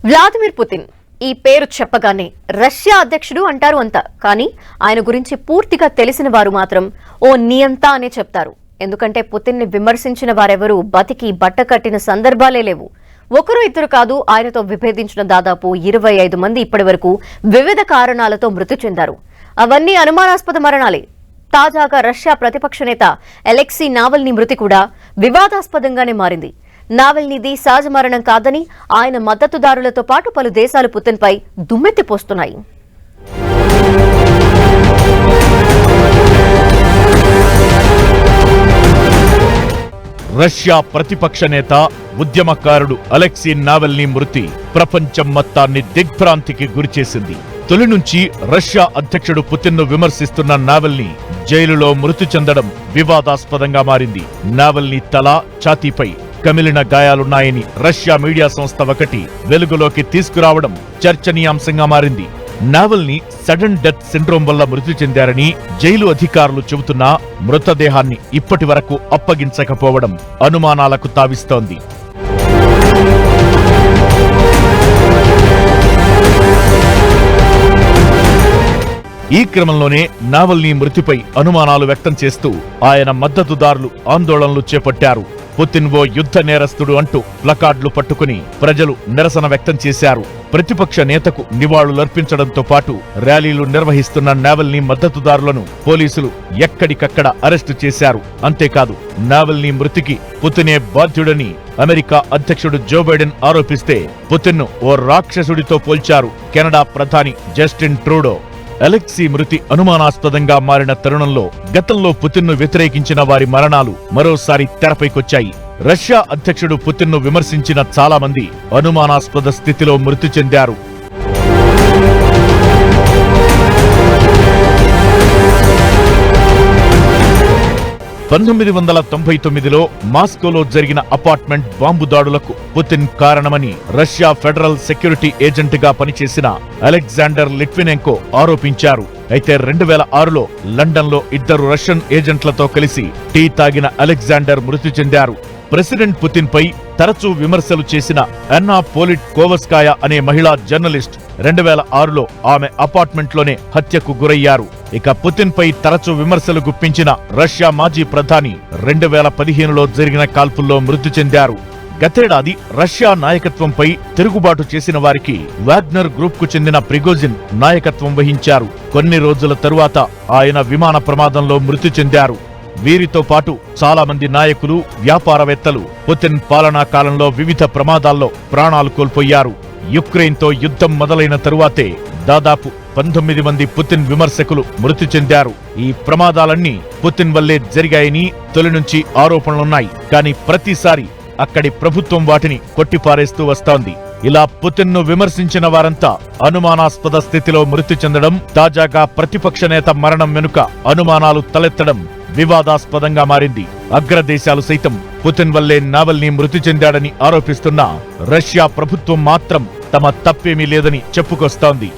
Vladimir Putin ఈ పేరు చెప్పగానే రష్యా అధ్యక్షుడు అంటారు అంతా. కానీ ఆయన గురించి పూర్తిగా తెలిసిన వారు మాత్రం ఓ నియంత అనే చెప్తారు. ఎందుకంటే పుతిన్ ని విమర్శించిన వారెవరూ బతికి బట్టకట్టిన సందర్భాలే లేవు. ఒకరు ఇద్దరు కాదు, ఆయనతో విభేదించిన దాదాపు 25 మంది ఇప్పటివరకు వివిధ కారణాలతో మృతి చెందారు. అవన్నీ అనుమానాస్పద మరణాలే. తాజాగా రష్యా ప్రతిపక్ష నేత అలెక్సీ నావల్నీ మృతి కూడా వివాదాస్పదంగానే మారింది. నావల్నీది సహజ మరణం కాదని ఆయన మద్దతుదారులతో పాటు పలు దేశాలు పుతిన్పై దుమ్మెత్తిపోస్తున్నాయి. రష్యా ప్రతిపక్ష నేత ఉద్యమకారుడు అలెక్సీ నావల్నీ మృతి ప్రపంచం మొత్తాన్ని దిగ్భ్రాంతికి గురిచేసింది. తొలి నుంచి రష్యా అధ్యక్షుడు పుతిన్ ను విమర్శిస్తున్న నావల్నీ జైలులో మృతి చెందడం వివాదాస్పదంగా మారింది. నావల్నీ తల, ఛాతీపై కమిలిన గాయాలున్నాయని రష్యా మీడియా సంస్థ ఒకటి వెలుగులోకి తీసుకురావడం చర్చనీయాంశంగా మారింది. నావల్నీ సడన్ డెత్ సిండ్రోమ్ వల్ల మృతి చెందారని జైలు అధికారులు చెబుతున్నా మృతదేహాన్ని ఇప్పటి వరకు అప్పగించకపోవడం అనుమానాలకు తావిస్తోంది. ఈ క్రమంలోనే నావల్నీ మృతిపై అనుమానాలు వ్యక్తం చేస్తూ ఆయన మద్దతుదారులు ఆందోళనలు చేపట్టారు. పుతిన్ ఓ యుద్ధ నేరస్తుడు అంటూ ప్లకార్డులు పట్టుకుని ప్రజలు నిరసన వ్యక్తం చేశారు. ప్రతిపక్ష నేతకు నివాళులర్పించడంతో పాటు ర్యాలీలు నిర్వహిస్తున్న నావల్నీ మద్దతుదారులను పోలీసులు ఎక్కడికక్కడ అరెస్టు చేశారు. అంతేకాదు, నావల్నీ మృతికి పుతినే బాధ్యుడని అమెరికా అధ్యక్షుడు జో బైడెన్ ఆరోపిస్తే పుతిన్ను ఓ రాక్షసుడితో పోల్చారు కెనడా ప్రధాని జస్టిన్ ట్రూడో. అలెక్సీ మృతి అనుమానాస్పదంగా మారిన తరుణంలో గతంలో పుతిన్ ను వ్యతిరేకించిన వారి మరణాలు మరోసారి తెరపైకొచ్చాయి. రష్యా అధ్యక్షుడు పుతిన్ ను విమర్శించిన చాలా మంది అనుమానాస్పద స్థితిలో మృతి చెందారు. లో మాస్కోలో జరిగిన అపార్ట్మెంట్ బాంబు దాడులకు పుతిన్ కారణమని రష్యా ఫెడరల్ సెక్యూరిటీ ఏజెంట్గా పనిచేసిన అలెగ్జాండర్ లిట్వినెంకో ఆరోపించారు. అయితే 2006లో లండన్లో 2 రష్యన్ ఏజెంట్లతో కలిసి టీ తాగిన అలెగ్జాండర్ మృతి చెందారు. ప్రెసిడెంట్ పుతిన్ పై తరచూ విమర్శలు చేసిన అన్నా పోలిట్కోవస్కాయా అనే మహిళా జర్నలిస్ట్ 2006లో ఆమె అపార్ట్మెంట్లోనే హత్యకు గురయ్యారు. ఇక పుతిన్ పై తరచూ విమర్శలు గుప్పించిన రష్యా మాజీ ప్రధాని 2015లో జరిగిన కాల్పుల్లో మృతి చెందారు. గతేడాది రష్యా నాయకత్వంపై తిరుగుబాటు చేసిన వారికి వాగ్నర్ గ్రూప్ కు చెందిన ప్రిగోజిన్ నాయకత్వం వహించారు. కొన్ని రోజుల తరువాత ఆయన విమాన ప్రమాదంలో మృతి చెందారు. వీరితో పాటు చాలా మంది నాయకులు, వ్యాపారవేత్తలు పుతిన్ పాలనా కాలంలో వివిధ ప్రమాదాల్లో ప్రాణాలు కోల్పోయారు. యుక్రెయిన్తో యుద్ధం మొదలైన తరువాతే దాదాపు 19 మంది పుతిన్ విమర్శకులు మృతి చెందారు. ఈ ప్రమాదాలన్నీ పుతిన్ వల్లే జరిగాయని తొలి నుంచి ఆరోపణలున్నాయి. కానీ ప్రతిసారి అక్కడి ప్రభుత్వం వాటిని కొట్టిపారేస్తూ వస్తోంది. ఇలా పుతిన్ ను విమర్శించిన వారంతా అనుమానాస్పద స్థితిలో మృతి చెందడం, తాజాగా ప్రతిపక్ష నేత మరణం వెనుక అనుమానాలు తలెత్తడం వివాదాస్పదంగా మారింది. అగ్రదేశాలు సైతం పుతిన్ వల్లే నావల్నీ మృతి చెందాడని ఆరోపిస్తున్నా రష్యా ప్రభుత్వం మాత్రం తమ తప్పేమీ లేదని చెప్పుకొస్తోంది.